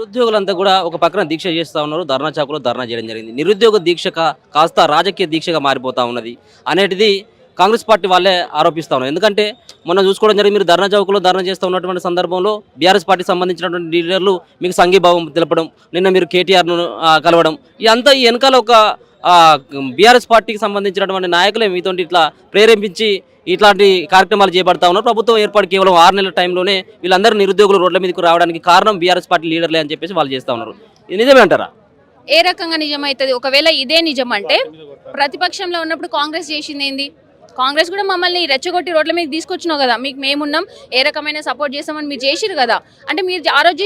నిరుద్యోగులంతా కూడా ఒక పక్కన దీక్ష చేస్తా ఉన్నారు. ధర్నా చౌక్‌లో ధర్నా చేయడం జరిగింది. నిరుద్యోగ దీక్ష కాస్త రాజకీయ దీక్షగా మారిపోతా ఉన్నది అనేటిది కాంగ్రెస్ పార్టీ వాళ్ళే ఆరోపిస్తా ఉన్నారు. ఎందుకంటే మొన్న చూసుకోవడం జరిగింది. మీరు ధర్నా చౌక్‌లో ధర్నా చేస్తూ ఉన్నటువంటి సందర్భంలో బీఆర్ఎస్ పార్టీకి సంబంధించినటువంటి లీడర్లు మీకు సంఘీభావం తెలపడం, నిన్న మీరు కేటీఆర్‌ను కలవడం, ఇదంతా ఈ వెనకాల ఒక బీఆర్ఎస్ పార్టీకి సంబంధించినటువంటి నాయకులే మీతోటి ఇట్లా ప్రేరేపించి ఇట్లాంటి కార్యక్రమాలు చేపడతా ఉన్నారు. ప్రభుత్వం ఏర్పాటు కేవలం 6 నెలల టైంలోనే వీళ్ళందరూ నిరుద్యోగులు రోడ్ల మీదకు రావడానికి కారణం బీఆర్ఎస్ పార్టీ లీడర్లే అని చెప్పేసి వాళ్ళు చేస్తా ఉన్నారు. ఇది నిజమే అంటారా? ఏ రకంగా నిజమైతుంది? ఒకవేళ ఇదే నిజం అంటే ప్రతిపక్షంలో ఉన్నప్పుడు కాంగ్రెస్ చేసింది ఏంది? కాంగ్రెస్ కూడా మమ్మల్ని రెచ్చగొట్టి రోడ్ల మీద తీసుకొచ్చినావు కదా, మీకు మేమున్నాం, ఏ రకమైన సపోర్ట్ చేస్తామని మీరు చేసిరు కదా. అంటే మీరు ఆ రోజు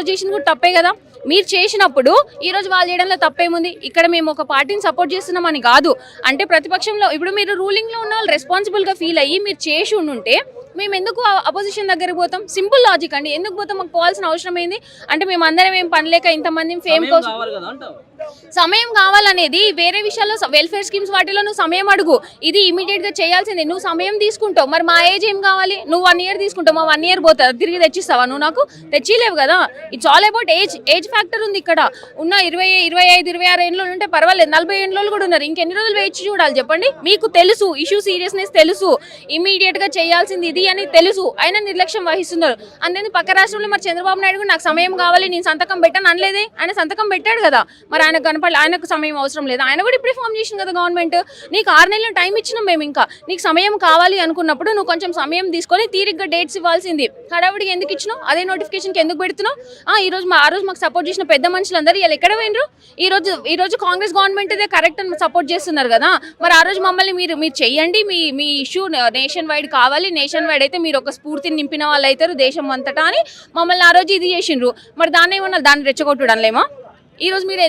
చేసింది కూడా తప్పే కదా. మీరు చేసినప్పుడు ఈ రోజు వాళ్ళు చేయడంలో తప్పేముంది? ఇక్కడ మేము ఒక పార్టీని సపోర్ట్ చేస్తున్నామని కాదు. అంటే ప్రతిపక్షంలో ఇప్పుడు మీరు రూలింగ్లో ఉన్న వాళ్ళు రెస్పాన్సిబుల్గా ఫీల్ అయ్యి మీరు చేసి ఉంటే మేము ఎందుకు అపోజిషన్ దగ్గరికి పోతాం? సింపుల్ లాజిక్ అండి. ఎందుకు పోతాం? మాకు పోవాల్సిన అవసరం ఏంది? అంటే మేము అందరం ఏం పనిలేక ఇంతమంది ఫేమ్ కోసం సమయం కావాలనేది వేరే విషయాల్లో, వెల్ఫేర్ స్కీమ్స్ వాటిలో నువ్వు సమయం అడుగు. ఇది ఇమీడియట్ గా చేయాల్సిందే. నువ్వు సమయం తీసుకుంటావు, మరి మా ఏజ్ ఏం కావాలి? నువ్వు 1 year తీసుకుంటావు, మా 1 year పోతుంది, తిరిగి తెచ్చిస్తావా? నువ్వు నాకు తెచ్చిలేవు కదా. It's all about age factor ఉంది ఇక్కడ. ఉన్న 20, 25, 26 ఏళ్ళు ఉంటే పర్వాలేదు, 40 ఏళ్ళు కూడా ఉన్నారు. ఇంకెన్ని రోజులు వేచి చూడాలి చెప్పండి? మీకు తెలుసు ఇష్యూ సీరియస్నెస్ తెలుసు, ఇమీడియట్ గా చేయాల్సింది ఇది అని తెలుసు, అయినా నిర్లక్ష్యం వహిస్తున్నారు. అంతే పక్క రాష్ట్రంలో మరి చంద్రబాబు నాయుడు కూడా నాకు సమయం కావాలి, నేను సంతకం పెట్టాను అనలేదే. ఆయన సంతకం పెట్టాడు కదా, మరి ఆయన కనపడి ఆయనకు సమయం అవసరం లేదు. ఆయన కూడా ఇప్పుడే ఫామ్ చేసింది కదా గవర్నమెంట్. నీకు 6 నెలల టైం ఇచ్చినాం మేము. ఇంకా నీకు సమయం కావాలి అనుకున్నప్పుడు నువ్వు కొంచెం సమయం తీసుకొని తీరిగ్గా డేట్స్ ఇవ్వాల్సింది. హడావుడికి ఎందుకు ఇచ్చినావు? అదే నోటిఫికేషన్కి ఎందుకు పెడుతున్నావు? ఆ రోజు మాకు సపోర్ట్ చేసిన పెద్ద మనుషులందరూ ఇలా ఎక్కడ పోయినరు? ఈ రోజు కాంగ్రెస్ గవర్నమెంట్ ఇదే కరెక్ట్ అని సపోర్ట్ చేస్తున్నారు కదా. మరి ఆ రోజు మమ్మల్ని మీరు చెయ్యండి, మీ ఇష్యూ నేషన్ వైడ్ కావాలి, నేషన్ వైడ్ అయితే మీరు ఒక స్ఫూర్తిని నింపిన వాళ్ళు అవుతారు దేశం అంతటా అని మమ్మల్ని ఆ రోజు ఇది చేసిండ్రు. మరి దాన్ని ఏమన్నా దాన్ని రెచ్చగొట్టడంలేమా? ఈ రోజు మీరు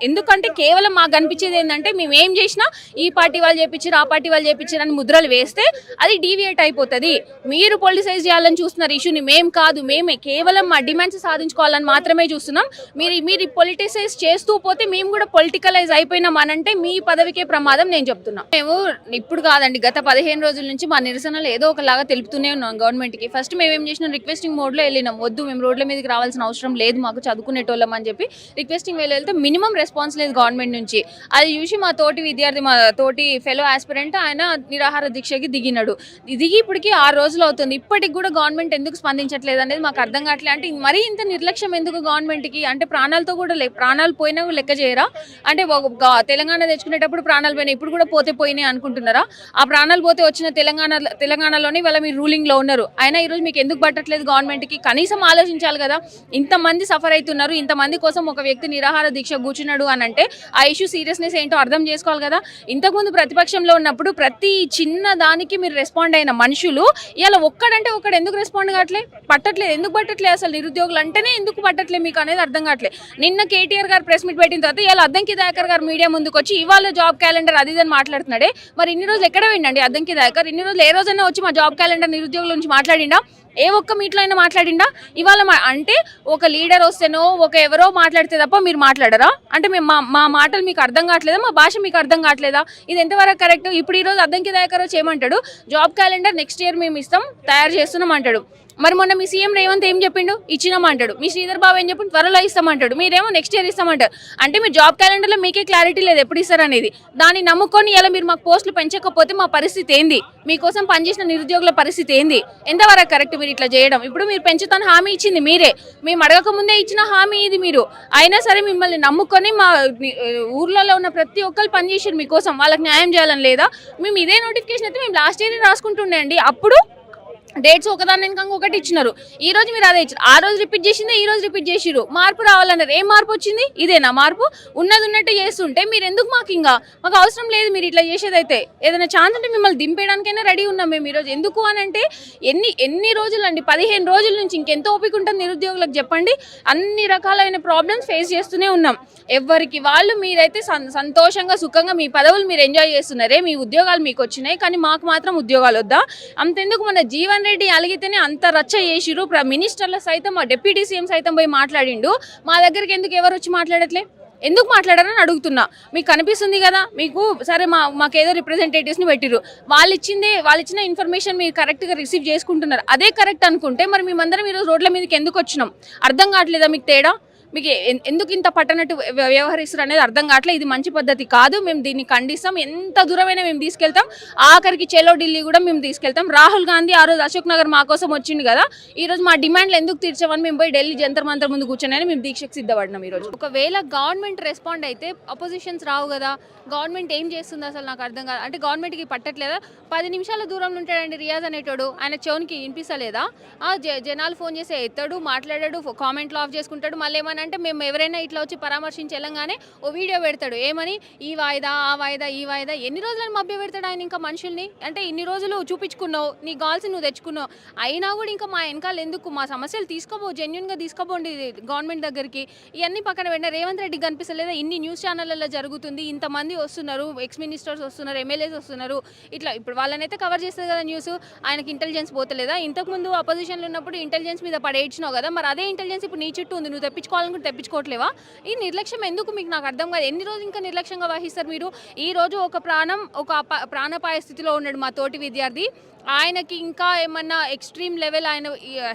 ఎందుకంటే కేవలం మాకు కనిపించేది ఏంటంటే మేము ఏం చేసినా ఈ పార్టీ వాళ్ళు చేపించారు, ఆ పార్టీ వాళ్ళు చేపించారు అని ముద్రలు వేస్తే అది డీవియేట్ అయిపోతుంది. మీరు పొలిటిసైజ్ చేయాలని చూస్తున్నారు ఇష్యూని, మేము కాదు. మేమే కేవలం మా డిమాండ్స్ సాధించుకోవాలని మాత్రమే చూస్తున్నాం. మీరు పొలిటిసైజ్ చేస్తూ పోతే మేము కూడా పొలిటికలైజ్ అయిపోయినాం అనంటే మీ పదవికే ప్రమాదం. నేను చెప్తున్నా, మేము ఇప్పుడు కాదండి, గత 15 రోజుల నుంచి మా నిరసనలు ఏదో ఒకలాగా తెలుపుతూనే ఉన్నాం గవర్నమెంట్కి. ఫస్ట్ మేము ఏం చేసినాం, రిక్వెస్టింగ్ మోడ్లో వెళ్ళినాం. వద్దు, మేము రోడ్ల మీదకి రావాల్సిన అవసరం లేదు, మాకు చదువుకునేటోళ్ళం అని చెప్పి రిక్వెస్టింగ్ వెళ్తే మినిమం రెస్పాన్స్ లేదు గవర్నమెంట్ నుంచి. అది చూసి మా తోటి విద్యార్థి, మా తోటి ఫెలో ఆస్పిరెంట్ ఆయన నిరాహార దీక్షకి దిగినాడు. దిగి ఇప్పటికి 6 రోజులు అవుతుంది. ఇప్పటికి కూడా గవర్నమెంట్ ఎందుకు స్పందించట్లేదు అనేది మాకు అర్థం కావట్లేదు. అంటే మరీ ఇంత నిర్లక్ష్యం ఎందుకు గవర్నమెంట్కి? అంటే ప్రాణాలతో కూడా ప్రాణాలు పోయినా లెక్క చేయరా? అంటే తెలంగాణ తెచ్చుకునేటప్పుడు ప్రాణాలు పోయినాయి, ఇప్పుడు కూడా పోయినాయి అనుకుంటున్నారా? ఆ ప్రాణాలు పోతే వచ్చిన తెలంగాణలోని వాళ్ళ మీరు రూలింగ్లో ఉన్నారు. అయినా ఈరోజు మీకు ఎందుకు పట్టట్లేదు గవర్నమెంట్కి? కనీసం ఆలోచించాలి కదా. ఇంతమంది సఫర్ అవుతున్నారు, ఇంతమంది కోసం ఒక వ్యక్తి నిరాహార దీక్ష కూర్చున్నాడు అని అంటే ఆ ఇష్యూ సీరియస్నెస్ ఏంటో అర్థం చేసుకోవాలి కదా. ఇంతకుముందు ప్రతిపక్షంలో ఉన్నప్పుడు ప్రతి చిన్న దానికి మీరు రెస్పాండ్ అయిన మనుషులు ఇలా ఒక్కడంటే ఒక్కడు ఎందుకు రెస్పాండ్ కావట్లే? పట్టట్లేదు. ఎందుకు పట్టట్లేదు? అసలు నిరుద్యోగులు అంటేనే ఎందుకు పట్టట్లేదు మీకు అనేది అర్థం కావట్లేదు. నిన్న కేటీఆర్ గారు ప్రెస్ మీట్ పెట్టిన తర్వాత ఇలా అద్దంకి దయాకర్ గారు మీడియా ముందుకు వచ్చి ఇవాళ జాబ్ క్యాలెండర్ అది అని మాట్లాడుతున్నాడే. మరి ఇన్ని రోజులు ఎక్కడ పోయిండండి అద్దంకి దయాకర్? ఇన్ని రోజులు ఏ రోజైనా వచ్చి మా జాబ్ క్యాలెండర్ నిరుద్యోగుల నుంచి మాట్లాడిండా? ఏ ఒక్క మీట్లో అయినా మాట్లాడిండా? ఇవాళ అంటే ఒక లీడర్ వస్తేనో ఒక ఎవరో మాట్లాడితే తప్ప మీరు మాట్లాడరా? అంటే మేము మా మాటలు మీకు అర్థం కావట్లేదా? మా భాష మీకు అర్థం కావట్లేదా? ఇది ఎంతవరకు కరెక్ట్? ఇప్పుడు ఈరోజు అద్దంకి దయాకర్ వచ్చి ఏమంటాడు, జాబ్ క్యాలెండర్ నెక్స్ట్ ఇయర్ మేము ఇస్తాం, తయారు చేస్తున్నాం అంటాడు. మరి మొన్న మీ సీఎం రేవంత్ ఏం చెప్పిండు? ఇచ్చినామంటాడు. మీ శ్రీధర్ బాబు ఏం చెప్పిండు? త్వరలో ఇస్తామంటాడు. మీరేమో నెక్స్ట్ ఇయర్ ఇస్తామంటారు. అంటే మీరు జాబ్ క్యాలెండర్లో మీకే క్లారిటీ లేదు ఎప్పుడు ఇస్తారనేది. దాన్ని నమ్ముకొని ఇలా మీరు మాకు పోస్టులు పెంచకపోతే మా పరిస్థితి ఏంది? మీకోసం పనిచేసిన నిరుద్యోగుల పరిస్థితి ఏంది? ఎంతవరకు కరెక్ట్ మీరు ఇట్లా చేయడం? ఇప్పుడు మీరు పెంచుతాను హామీ ఇచ్చింది మీరే, మేము అడగక ముందే ఇచ్చిన హామీ ఇది. మీరు అయినా సరే మిమ్మల్ని నమ్ముకొని మా ఊర్లలో ఉన్న ప్రతి ఒక్కరు పనిచేసారు మీకోసం, వాళ్ళకి న్యాయం చేయాలని లేదా? మేము ఇదే నోటిఫికేషన్ అయితే మేము లాస్ట్ ఇయర్ రాసుకుంటుండే అండి. అప్పుడు డేట్స్ ఒకదాని వెనక ఒకటి ఇచ్చినారు. ఈ రోజు మీరు అదే ఇచ్చారు. ఆ రోజు రిపీట్ చేసిందే ఈ రోజు రిపీట్ చేసిరు. మార్పు రావాలన్నారు. ఏం మార్పు వచ్చింది? ఇదేనా మార్పు? ఉన్నది ఉన్నట్టు చేస్తుంటే మీరు ఎందుకు మాకు అవసరం లేదు మీరు ఇట్లా చేసేదైతే. ఏదైనా ఛాన్స్ అంటే మిమ్మల్ని దింపేయడానికైనా రెడీ ఉన్నాం మేము ఈరోజు. ఎందుకు అని అంటే ఎన్ని రోజులు అండి, 15 రోజుల నుంచి. ఇంకెంత ఓపిక ఉంటుంది నిరుద్యోగులకు చెప్పండి? అన్ని రకాలైన ప్రాబ్లమ్స్ ఫేస్ చేస్తూనే ఉన్నాం. ఎవరికి వాళ్ళు మీరైతే సంతోషంగా సుఖంగా మీ పదవులు మీరు ఎంజాయ్ చేస్తున్నారే, మీ ఉద్యోగాలు మీకు వచ్చినాయి, కానీ మాకు మాత్రం ఉద్యోగాలు వద్దా? అంతెందుకు మన జీవన్ రెడ్డి అలిగితేనే అంత రచ్చ చేసిరు. మినిస్టర్ల సైతం, మా డిప్యూటీ సీఎం సైతం పోయి మాట్లాడిండు. మా దగ్గరికి ఎందుకు ఎవరు వచ్చి మాట్లాడట్లే? ఎందుకు మాట్లాడారని అడుగుతున్నా. మీకు కనిపిస్తుంది కదా, మీకు సరే మాకేదో రిప్రజెంటేటివ్స్ని పెట్టిరు, వాళ్ళు ఇచ్చిన ఇన్ఫర్మేషన్ మీరు కరెక్ట్గా రిసీవ్ చేసుకుంటున్నారు. అదే కరెక్ట్ అనుకుంటే మరి మేమందరం ఈరోజు రోడ్ల మీదకి ఎందుకు వచ్చినాం? అర్థం కావట్లేదా మీకు తేడా? మీకు ఎందుకు ఇంత పట్టనట్టు వ్యవహరిస్తారు అనేది అర్థం కావట్లేదు. ఇది మంచి పద్ధతి కాదు. మేము దీన్ని ఖండిస్తాం. ఎంత దూరమైనా మేము తీసుకెళ్తాం. ఆఖరికి చెలో ఢిల్లీ కూడా మేము తీసుకెళ్తాం. రాహుల్ గాంధీ ఆ రోజు అశోక్ నగర్ మా కోసం వచ్చింది కదా, ఈ రోజు మా డిమాండ్లు ఎందుకు తీర్చామని మేము పోయి ఢిల్లీ జంతర్ మంతర్ ముందు కూర్చొని మేము దీక్షకు సిద్ధపడినాం. ఈ రోజు ఒకవేళ గవర్నమెంట్ రెస్పాండ్ అయితే అపోజిషన్స్ రావు కదా. గవర్నమెంట్ ఏం చేస్తుంది అసలు నాకు అర్థం కాదు. అంటే గవర్నమెంట్కి పట్టట్లేదా? 10 నిమిషాల దూరంలో ఉంటాడండి రియాజ్ అనేటోడు. ఆయన చెవునికి వినిపిస్తలేదా? జనాలు ఫోన్ చేసి ఎత్తాడు, మాట్లాడాడు, కామెంట్లు ఆఫ్ చేసుకుంటాడు. మళ్ళీ ఏమని అంటే మేము ఎవరైనా ఇట్లా వచ్చి పరామర్శించి వెళ్ళంగానే ఓ వీడియో పెడతాడు. ఏమని ఈ వాయిదా ఆ వాయిదా ఈ వాయిదా. ఎన్ని రోజులని మభ్య పెడతాడు ఆయన ఇంకా మనుషుల్ని? అంటే ఇన్ని రోజులు చూపించుకున్నావు, నీ గాల్స్ నువ్వు తెచ్చుకున్నావు, అయినా కూడా ఇంకా మా వెనకాల ఎందుకు? మా సమస్యలు తీసుకోబో, జెన్యున్గా తీసుకోబోండి గవర్నమెంట్ దగ్గరికి. ఇవన్నీ పక్కన పెట్టిన రేవంత్ రెడ్డికి కనిపిస్తలేదా? ఇన్ని న్యూస్ ఛానళ్ళలో జరుగుతుంది, ఇంతమంది వస్తున్నారు, ఎక్స్ మినిస్టర్స్ వస్తున్నారు, ఎమ్మెల్యేస్ వస్తున్నారు. ఇట్లా ఇప్పుడు వాళ్ళనైతే కవర్ చేస్తుంది కదా న్యూస్. ఆయనకి ఇంటెలిజెన్స్ పోతలేదా? ఇంతకుముందు అపోజిషన్లో ఉన్నప్పుడు ఇంటెలిజెన్స్ మీద పడేయించినావు కదా, మరి అదే ఇంటెలిజెన్స్ ఇప్పుడు నీ చుట్టూ ఉంది, నువ్వు తెప్పించుకోవాలనుకుంటే తెప్పించుకోవట్లేవా? ఈ నిర్లక్ష్యం ఎందుకు మీకు నాకు అర్థం కాదు. ఎన్ని రోజులు ఇంకా నిర్లక్ష్యంగా వహిస్తారు మీరు? ఈ రోజు ఒక ప్రాణాపాయ స్థితిలో ఉన్నాడు మా తోటి విద్యార్థి. ఆయనకి ఇంకా ఏమన్నా ఎక్స్ట్రీమ్ లెవెల్, ఆయన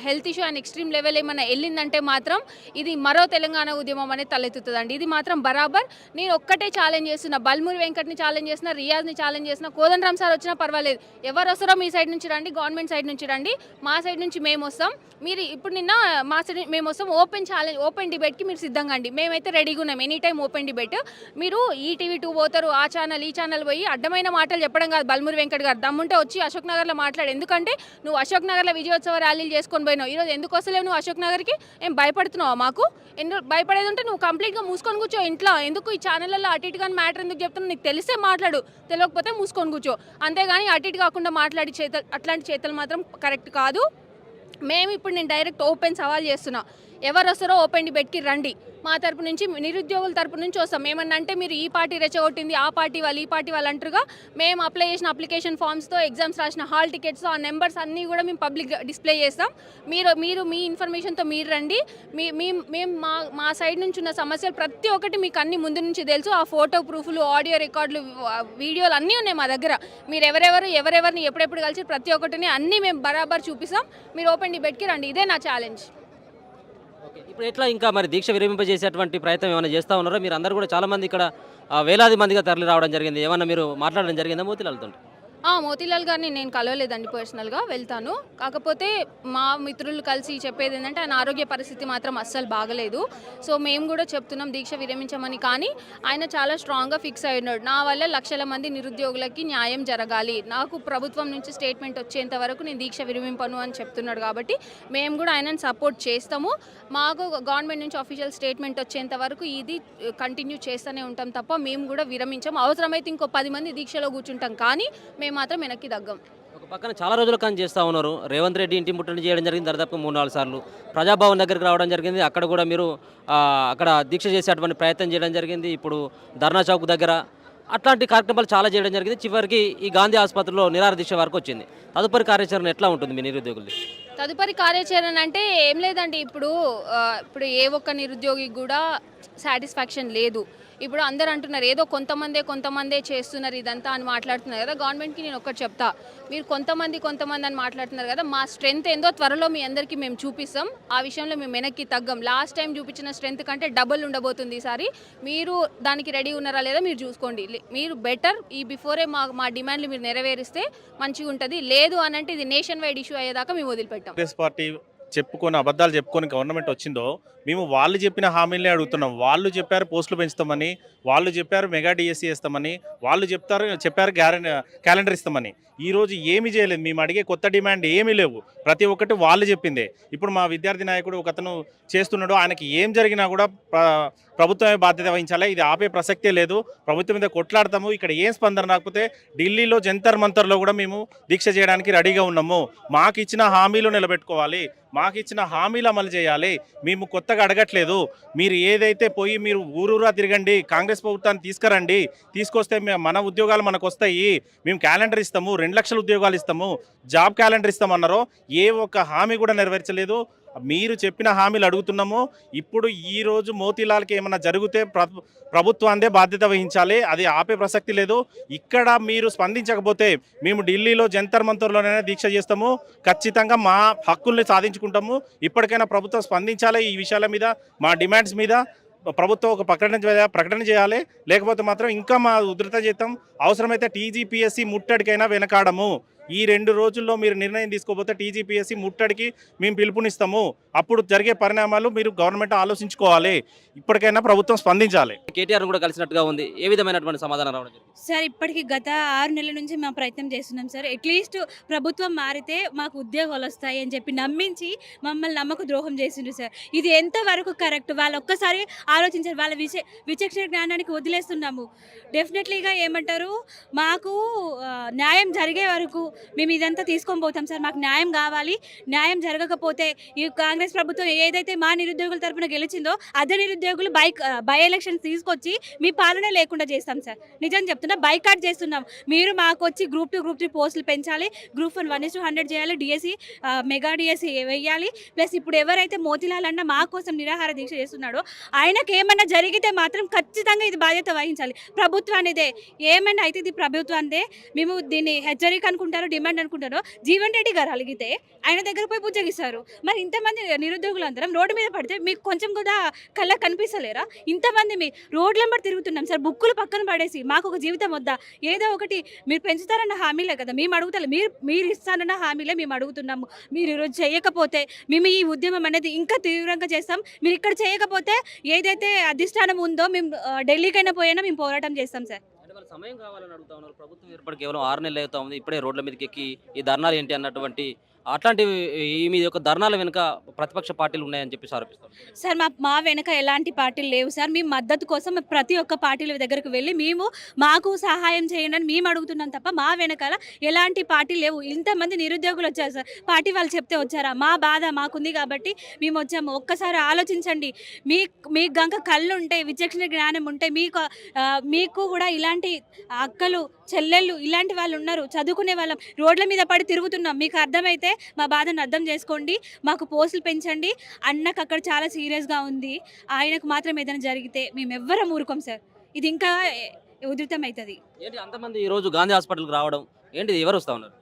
హెల్త్ ఇష్యూ, ఆయన ఎక్స్ట్రీమ్ లెవెల్ ఏమన్నా వెళ్ళిందంటే మాత్రం ఇది మరో తెలంగాణ ఉద్యమం అనేది తలెత్తుతుందండి. ఇది మాత్రం బరాబర్. నేను ఒక్కటే ఛాలెంజ్ చేస్తున్నా, బల్మూరి వెంకట్ని ఛాలెంజ్ చేస్తున్నా, రియాజ్ని ఛాలెంజ్ చేస్తున్నా, కోదండరామ్ సార్ వచ్చినా పర్వాలేదు. ఎవరు వస్తారో మీ సైడ్ నుంచి రండి, గవర్నమెంట్ సైడ్ నుంచి రండి, మా సైడ్ నుంచి మేము వస్తాం. మీరు ఇప్పుడు నిన్న మా సైడ్ మేము వస్తాం. ఓపెన్ ఛాలెంజ్, ఓపెన్ డిబేట్కి మీరు సిద్ధంగా అండి. మేమైతే రెడీగా ఉన్నాం. Any time open debate. మీరు ఈటీవీ2 పోతారు, ఆ ఛానల్ ఈ ఛానల్ పోయి అడ్డమైన మాటలు చెప్పడం కాదు. బల్మూరి వెంకట్ గారు దమ్ముంటే వచ్చి అశోక్ నగర్లో మాట్లాడు. ఎందుకంటే నువ్వు అశోక్ నగర్లో విజయోత్సవ ర్యాలీలు చేసుకొని పోయినావు. ఈరోజు ఎందుకు వస్తలేవు నువ్వు అశోక్ నగర్కి? ఏం భయపడుతున్నావా మాకు? ఎందుకు భయపడేది ఉంటే నువ్వు కంప్లీట్గా మూసుకొని కూర్చో ఇంట్లో. ఎందుకు ఈ ఛానళ్ళలో అటు ఇటు కానీ మ్యాటర్ ఎందుకు చెప్తున్నావు? నీకు తెలిస్తే మాట్లాడు, తెలియకపోతే మూసుకొని కూర్చో. అంతేగాని అటు ఇటు కాకుండా మాట్లాడి అట్లాంటి చేతలు మాత్రం కరెక్ట్ కాదు. మేము ఇప్పుడు నేను డైరెక్ట్ ఓపెన్ సవాల్ చేస్తున్నా, ఎవరు వస్తారో ఓపెన్ డిబేట్కి రండి. మా తరపు నుంచి, నిరుద్యోగుల తరపు నుంచి వస్తాం. ఏమన్నా అంటే మీరు ఈ పార్టీ రెచ్చగొట్టింది, ఆ పార్టీ వాళ్ళు, ఈ పార్టీ వాళ్ళు అంటారుగా. మేము అప్లై చేసిన అప్లికేషన్ ఫామ్స్తో, ఎగ్జామ్స్ రాసిన హాల్ టికెట్స్తో, ఆ నెంబర్స్ అన్నీ కూడా మేము పబ్లిక్ డిస్ప్లే చేస్తాం. మీరు మీ ఇన్ఫర్మేషన్తో మీరు రండి. మేము మా సైడ్ నుంచి ఉన్న సమస్యలు ప్రతి ఒక్కటి మీకు అన్ని ముందు నుంచి తెలుసు. ఆ ఫోటో ప్రూఫ్లు, ఆడియో రికార్డులు, వీడియోలు అన్నీ ఉన్నాయి మా దగ్గర. మీరు ఎవరెవరిని ఎప్పుడెప్పుడు కలిసి ప్రతి ఒక్కటిని అన్నీ మేము బరాబర్ చూపిస్తాం. మీరు ఓపెన్ డిబేట్కి రండి. ఇదే నా ఛాలెంజ్. ఇప్పుడు ఎట్లా ఇంకా మరి దీక్ష విరమింపజేసేటువంటి ప్రయత్నం ఏమైనా చేస్తూ ఉన్నారో? మీరు అందరూ కూడా చాలామంది ఇక్కడ వేలాది మందిగా తరలి రావడం జరిగింది. ఏమన్నా మీరు మాట్లాడడం జరిగిందా మోతీలాల్తో? మోతీలాల్ గారిని నేను కలవలేదండి, పర్సనల్గా వెళ్తాను. కాకపోతే మా మిత్రులు కలిసి చెప్పేది ఏంటంటే ఆయన ఆరోగ్య పరిస్థితి మాత్రం అస్సలు బాగలేదు. సో మేము కూడా చెప్తున్నాం దీక్ష విరమించమని. కానీ ఆయన చాలా స్ట్రాంగ్గా ఫిక్స్ అయి ఉన్నాడు. నా వల్ల లక్షల మంది నిరుద్యోగులకి న్యాయం జరగాలి, నాకు ప్రభుత్వం నుంచి స్టేట్మెంట్ వచ్చేంత వరకు నేను దీక్ష విరమింపను అని చెప్తున్నాడు. కాబట్టి మేము కూడా ఆయనను సపోర్ట్ చేస్తాము. మాకు గవర్నమెంట్ నుంచి అఫీషియల్ స్టేట్మెంట్ వచ్చేంత వరకు ఇది కంటిన్యూ చేస్తూనే ఉంటాం తప్ప మేము కూడా విరమించాం. అవసరమైతే ఇంకో 10 మంది దీక్షలో కూర్చుంటాం, కానీ మేము మాత్రం వెనక్కి తగ్గం. ఒక పక్కన చాలా రోజుల కానీ చేస్తూ ఉన్నారు. రేవంత్ రెడ్డి ఇంటి ముట్టడి చేయడం జరిగింది దాదాపు 3-4 సార్లు. ప్రజాభవన్ దగ్గరికి రావడం జరిగింది. అక్కడ కూడా మీరు అక్కడ దీక్ష చేసేటువంటి ప్రయత్నం చేయడం జరిగింది. ఇప్పుడు ధర్నా చౌక్ దగ్గర అట్లాంటి కార్యక్రమాలు చాలా చేయడం జరిగింది. చివరికి ఈ గాంధీ ఆసుపత్రిలో నిరాహార దీక్ష వరకు వచ్చింది. తదుపరి కార్యాచరణ ఎట్లా ఉంటుంది మీ నిరుద్యోగులు? తదుపరి కార్యాచరణ అంటే ఏం లేదండి. ఇప్పుడు ఏ ఒక్క నిరుద్యోగికి కూడా సాటిస్ఫాక్షన్ లేదు. ఇప్పుడు అందరు అంటున్నారు ఏదో కొంతమందే చేస్తున్నారు ఇదంతా అని మాట్లాడుతున్నారు కదా. గవర్నమెంట్కి నేను ఒక్కటి చెప్తా, మీరు కొంతమంది అని మాట్లాడుతున్నారు కదా, మా స్ట్రెంత్ ఏందో త్వరలో మీ అందరికీ మేము చూపిస్తాం. ఆ విషయంలో మేము వెనక్కి తగ్గం. లాస్ట్ టైం చూపించిన స్ట్రెంత్ కంటే డబుల్ ఉండబోతుంది ఈసారి. మీరు దానికి రెడీ ఉన్నారా లేదా మీరు చూసుకోండి. మీరు బెటర్ ఈ బిఫోరే మా డిమాండ్లు మీరు నెరవేరిస్తే మంచిగా ఉంటుంది. లేదు అని అంటే ఇది నేషన్ వైడ్ ఇష్యూ అయ్యేదాకా మేము వదిలిపెట్టాం. కాంగ్రెస్ పార్టీ అబద్ధాలు చెప్పుకొని గవర్నమెంట్ వచ్చిందో మేము వాళ్ళు చెప్పిన హామీలనే అడుగుతున్నాం. వాళ్ళు చెప్పారు పోస్టులు పెంచుతామని, వాళ్ళు చెప్పారు మెగా డిఎస్సీ ఇస్తామని, వాళ్ళు చెప్పారు క్యాలెండర్ ఇస్తామని. ఈరోజు ఏమీ చేయలేదు. మేము అడిగే కొత్త డిమాండ్ ఏమీ లేవు. ప్రతి ఒక్కటి వాళ్ళు చెప్పిందే. ఇప్పుడు మా విద్యార్థి నాయకుడు ఒకతను చేస్తున్నాడు, ఆయనకి ఏం జరిగినా కూడా ప్రభుత్వమే బాధ్యత వహించాలి. ఇది ఆపే ప్రసక్తే లేదు. ప్రభుత్వం మీద కొట్లాడతాము. ఇక్కడ ఏం స్పందన రాకపోతే ఢిల్లీలో జంతర్ మంతర్లో కూడా మేము దీక్ష చేయడానికి రెడీగా ఉన్నాము. మాకు ఇచ్చిన హామీలు నిలబెట్టుకోవాలి, మాకు ఇచ్చిన హామీలు అమలు చేయాలి. మేము కొత్తగా అడగట్లేదు. మీరు ఏదైతే పోయి మీరు ఊరూరా తిరగండి, కాంగ్రెస్ ప్రభుత్వాన్ని తీసుకురండి, తీసుకొస్తే మన ఉద్యోగాలు మనకు వస్తాయి, మేము క్యాలెండర్ ఇస్తాము, 2 లక్షల ఉద్యోగాలు ఇస్తాము, జాబ్ క్యాలెండర్ ఇస్తామన్నారో ఏ ఒక్క హామీ కూడా నెరవేర్చలేదు. మీరు చెప్పిన హామీలు అడుగుతున్నాము. ఇప్పుడు ఈరోజు మోతీలాల్కి ఏమైనా జరిగితే ప్రభుత్వాందే బాధ్యత వహించాలి. అది ఆపే ప్రసక్తి లేదు. ఇక్కడ మీరు స్పందించకపోతే మేము ఢిల్లీలో జంతర్ మంతర్లోనైనా దీక్ష చేస్తాము. ఖచ్చితంగా మా హక్కుల్ని సాధించుకుంటాము. ఇప్పటికైనా ప్రభుత్వం స్పందించాలి. ఈ విషయాల మీద, మా డిమాండ్స్ మీద ప్రభుత్వం ఒక ప్రకటన చేయాలి. లేకపోతే మాత్రం ఇంకా మా ఉధృత చేస్తాం. అవసరమైతే టీజీపీఎస్సీ ముట్టడికైనా వెనకాడము. ఈ 2 రోజుల్లో మీరు నిర్ణయం తీసుకోకపోతే టీజీపీఎస్సీ ముట్టడికి మేము పిలుపునిస్తాము. అప్పుడు జరిగే పరిణామాలు మీరు గవర్నమెంట్ ఆలోచించుకోవాలి. ఇప్పటికైనా ప్రభుత్వం స్పందించాలి. కేటీఆర్ కూడా కలిసినట్టుగా ఉంది. ఏ విధమైనటువంటి సమాధానం రావడం జరిగింది? సార్ ఇప్పటికి గత 6 నెలల నుంచి మేము ప్రయత్నం చేస్తున్నాం సార్. అట్లీస్ట్ ప్రభుత్వం మారితే మాకు ఉద్యోగాలు వస్తాయి అని చెప్పి నమ్మించి మమ్మల్ని నమ్మక ద్రోహం చేసిండ్రు సార్. ఇది ఎంతవరకు కరెక్ట్? వాళ్ళు ఒక్కసారి ఆలోచించారు. వాళ్ళ విచక్షణ జ్ఞానానికి వదిలేస్తున్నాము. డెఫినెట్లీగా ఏమంటారు, మాకు న్యాయం జరిగే వరకు మేము ఇదంతా తీసుకొని పోతాం సార్. మాకు న్యాయం కావాలి. న్యాయం జరగకపోతే ఈ కాంగ్రెస్ ప్రభుత్వం ఏదైతే మా నిరుద్యోగుల తరపున గెలిచిందో అదే నిరుద్యోగులు బై ఎలక్షన్స్ తీసుకొచ్చి మీ పాలన లేకుండా చేస్తాం సార్. నిజం చెప్తున్నా, బైకాట్ చేస్తున్నాం. మీరు మాకు వచ్చి గ్రూప్ 2, గ్రూప్ 3 పోస్టులు పెంచాలి. గ్రూప్ 1 1:100 చేయాలి. డిఎస్సి మెగా డిఎస్సి వేయాలి. ప్లస్ ఇప్పుడు ఎవరైతే మోతీలాల్ అన్న మా కోసం నిరాహార దీక్ష చేస్తున్నాడో ఆయనకు ఏమన్నా జరిగితే మాత్రం ఖచ్చితంగా ఇది బాధ్యత వహించాలి. ప్రభుత్వానిదే. ఏమైనా అయితే ఇది ప్రభుత్వానిదే. మేము దీన్ని హెచ్చరిక అనుకుంటారు, డిమాండ్ అనుకుంటారో జీవన్ రెడ్డి గారు అలిగితే ఆయన దగ్గర పోయి బుజ్జగిస్తారు. మరి ఇంతమంది నిరుద్యోగులు అందరం రోడ్డు మీద పడితే మీకు కొంచెం కూడా కళ్ళకు కనిపిస్తలేరా? ఇంతమంది మీ రోడ్ల తిరుగుతున్నాం సార్. బుక్కులు పక్కన పడేసి మాకు ఒక జీవితం వద్దా? ఏదో ఒకటి మీరు పెంచుతారన్న హామీలే కదా మేము అడుగుతాం. మీరు ఇస్తానన్న హామీలే మేము అడుగుతున్నాము. మీరు ఈరోజు చేయకపోతే మేము ఈ ఉద్యమం అనేది ఇంకా తీవ్రంగా చేస్తాం. మీరు ఇక్కడ చేయకపోతే ఏదైతే అధిష్టానం ఉందో మేము ఢిల్లీకైనా పోయినా మేము పోరాటం చేస్తాం సార్. అంటే వాళ్ళ సమయం కావాలని అడుగుతా ఉన్నారు. ప్రభుత్వం ఏర్పడి కేవలం 6 నెలలు అవుతా ఉంది. ఇప్పుడే రోడ్ల మీదకి ఎక్కి ఈ ధర్నాలు ఏంటి అన్నటువంటి అట్లాంటివి ఈ మీ యొక్క ధర్నాల వెనుక ప్రతిపక్ష పార్టీలు ఉన్నాయని చెప్పి ఆరోపిస్తారు. సార్ మా వెనక ఎలాంటి పార్టీలు లేవు సార్. మేము మద్దతు కోసం ప్రతి ఒక్క పార్టీల దగ్గరకు వెళ్ళి మాకు సహాయం చేయండి అని మేము అడుగుతున్నాం తప్ప మా వెనకాల ఎలాంటి పార్టీ లేవు. ఇంతమంది నిరుద్యోగులు వచ్చారు సార్. పార్టీ వాళ్ళు చెప్తే వచ్చారా? మా బాధ మాకుంది కాబట్టి మేము వచ్చాము. ఒక్కసారి ఆలోచించండి. మీకు గంక కళ్ళు ఉంటే, విచక్షణ జ్ఞానం ఉంటే మీకు కూడా ఇలాంటి అక్కలు చెల్లెళ్ళు ఇలాంటి వాళ్ళు ఉన్నారు. చదువుకునే వాళ్ళం రోడ్ల మీద పడి తిరుగుతున్నాం. మీకు అర్థమైతే మా బాధను అర్థం చేసుకోండి. మాకు పోస్టులు పెంచండి. అన్నకు అక్కడ చాలా సీరియస్గా ఉంది. ఆయనకు మాత్రం ఏదైనా జరిగితే మేము ఎవ్వరం ఊరుకోం సార్. ఇది ఇంకా ఉధృతం అవుతుంది. ఏంటి అంతమంది ఈ రోజు గాంధీ హాస్పిటల్కి రావడం ఏంటి? ఎవరు వస్తా ఉన్నారు?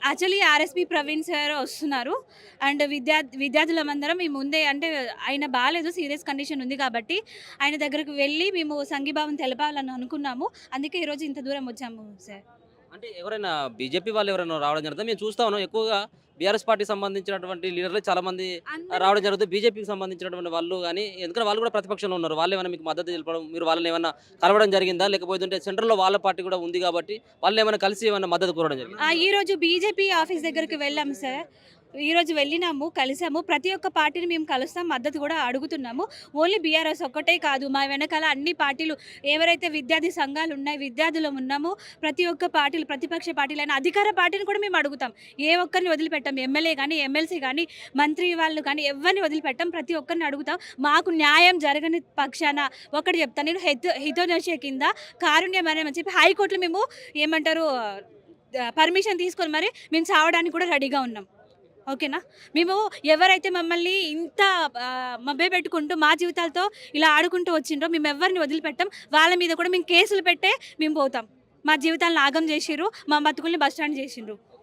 యాక్చువల్లీ ఆర్ఎస్పీ ప్రవీణ్ సార్ వస్తున్నారు. అండ్ విద్యార్థులమందరం మేము ముందే, అంటే ఆయన బాగాలేదు, సీరియస్ కండిషన్ ఉంది కాబట్టి ఆయన దగ్గరకు వెళ్ళి మేము సంఘీభావం తెలపాలని అనుకున్నాము. అందుకే ఈరోజు ఇంత దూరం వచ్చాము సార్. అంటే ఎవరైనా బీజేపీ వాళ్ళు ఎవరైనా రావడం జరుగుతుంది? మేము చూస్తా ఉన్నాం ఎక్కువగా బీఆర్ఎస్ పార్టీ సంబంధించినటువంటి లీడర్లు చాలా మంది రావడం జరుగుతుంది. బీజేపీకి సంబంధించినటువంటి వాళ్ళు కానీ, ఎందుకంటే వాళ్ళు కూడా ప్రతిపక్షంలో ఉన్నారు. వాళ్ళు ఏమైనా మీకు మద్దతు తెలపడం, మీరు వాళ్ళని ఏమైనా కలవడం జరిగిందా? లేకపోతే సెంట్రల్లో వాళ్ళ పార్టీ కూడా ఉంది కాబట్టి వాళ్ళు ఏమైనా కలిసి ఏమైనా మద్దతు కోరడం జరిగింది? ఈరోజు బీజేపీ ఆఫీస్ దగ్గరికి వెళ్ళాము సార్. ఈరోజు వెళ్ళినాము, కలిసాము. ప్రతి ఒక్క పార్టీని మేము కలుస్తాం, మద్దతు కూడా అడుగుతున్నాము. ఓన్లీ బీఆర్ఎస్ ఒక్కటే కాదు, మా వెనకాల అన్ని పార్టీలు ఎవరైతే విద్యార్థి సంఘాలు ఉన్నాయి, విద్యార్థులు ఉన్నాము. ప్రతి ఒక్క పార్టీలు, ప్రతిపక్ష పార్టీలైన అధికార పార్టీని కూడా మేము అడుగుతాం. ఏ ఒక్కరిని వదిలిపెట్టాం. ఎమ్మెల్యే కానీ, ఎమ్మెల్సీ కానీ, మంత్రి వాళ్ళు కానీ ఎవరిని వదిలిపెట్టాం. ప్రతి ఒక్కరిని అడుగుతాం. మాకు న్యాయం జరగని పక్షాన ఒకటి చెప్తాను నేను, హితోదశ కింద కారుణ్యం అని చెప్పి హైకోర్టులో మేము ఏమంటారు పర్మిషన్ తీసుకొని మరి మేము చావడానికి కూడా రెడీగా ఉన్నాం. ఓకేనా? మేము ఎవరైతే మమ్మల్ని ఇంత మభ్య పెట్టుకుంటూ మా జీవితాలతో ఇలా ఆడుకుంటూ వచ్చిండ్రో మేము ఎవరిని వదిలిపెట్టాం. వాళ్ళ మీద కూడా మేము కేసులు పెట్టే మేము పోతాం. మా జీవితాలను ఆగం చేసిర్రు, మా బతుకుల్ని బస్ స్టాండ్ చేసిండ్రు.